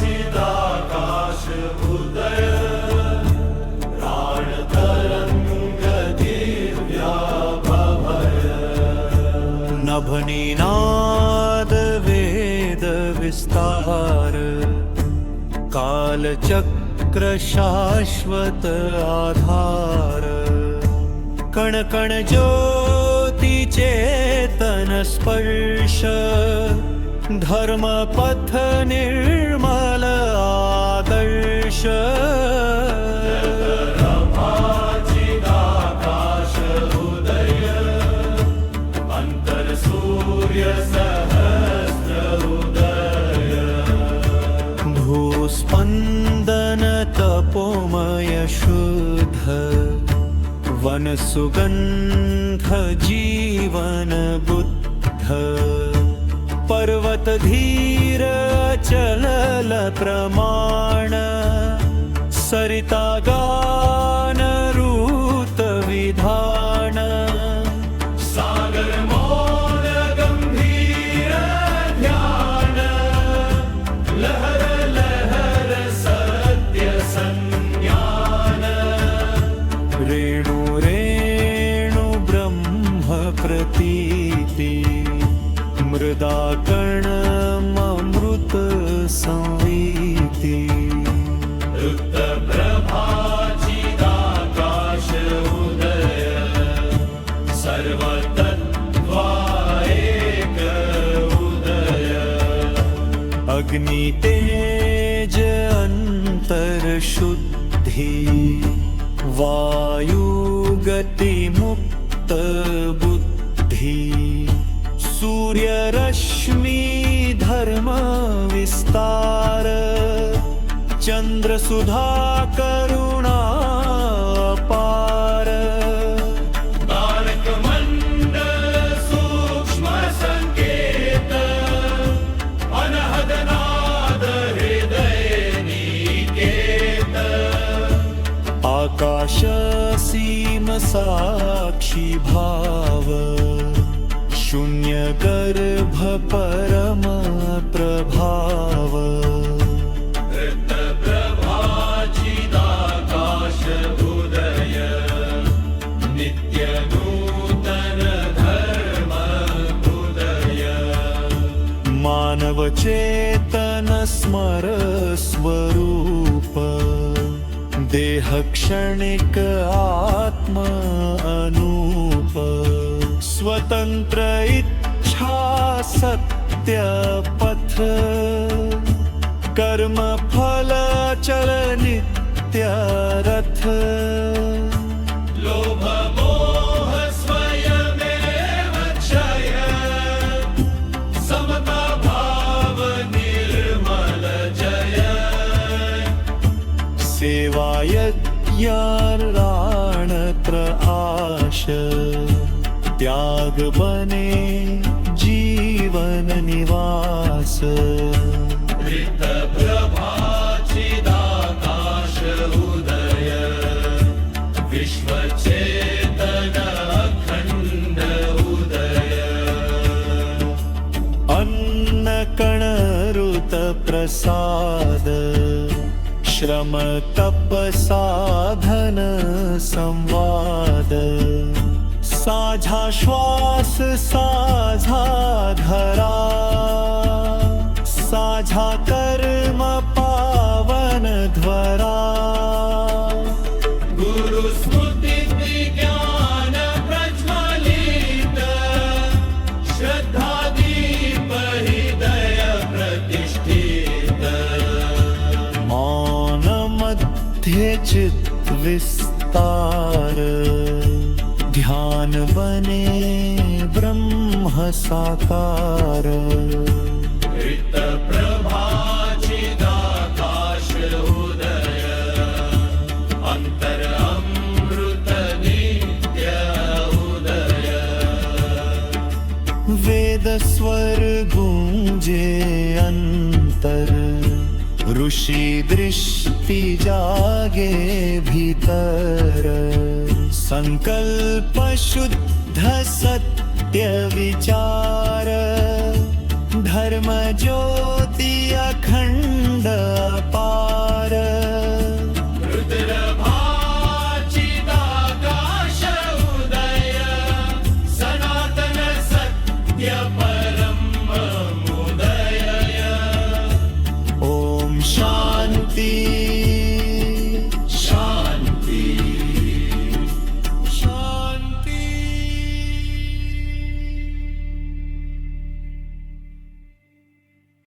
चिदाकाश उदय प्राणतरंग दिव्याभय नभनिनाद वेद विस्तार कालचक्र शाश्वत आधार कण कण ज्योती चेतन स्पर्श धर्मपथ निर्मल आदर्श चिदाकाश उदय अंतर सूर्य सहस्र उदय भूस्पंदन तपोमय शुद्ध वन सुगंध जीवन बुद्ध पर्वत धीर चलल प्रमाण सरिता गान रूत विधान सागर मौन गंभीर ध्यान लहर लहर सत्य संज्ञान रेणु रेणु ब्रह्म प्रतीति मृदा कणमृत संवीति युक्त प्रभा चिदाकाश उदय सर्वतत्त्वा एक उदय अग्नि तेज अंतर शुद्धि वायु गति मुक्त बुद्धि सूर्य रश्मि धर्म विस्तार चंद्र सुधा करुणा पार तारक मंडल सूक्ष्म संकेत अनहद नाद हृदय निकेत आकाश सीम साक्षी भाव शून्य गर्भ परम प्रभाव ऋत प्रभा चिदाकाश उदय नित्य नूतन धर्म उदय मानव चेतन स्मर स्वरूप देह क्षणिक आत्म अनूप स्वतंत्र इच्छा सत्य पथ कर्म फल चल नित्य रथ लोभ मोह स्वयमेव क्षय समता भाव निर्मल जय सेवा यज्ञार्णत्र आश त्याग बने जीवन निवास ऋत प्रभा चिदाकाश उदय विश्व चेतन अखंड उदय अन्न कण ऋत प्रसाद श्रम तप साधन संवाद साझा श्वास साझा धरा साझा कर्म पावन ध्वरा गुरु स्मृति ज्ञान प्रज्वलित श्रद्धा दीप हृदय प्रतिष्ठित मौन मध्य चित विस्तार ध्यान बने ब्रह्म साकार ऋत प्रभा चिदाकाश उदय अंतर अमृत नित्य उदय वेद स्वर गूंजे अंतर ऋषि दृष्टि जागे भीतर संकल्प शुद्ध सत्य विचार धर्म ज्योति ज्योती अखंड अपार रुद्रभाचिदाकाश उदय सनातन सत्य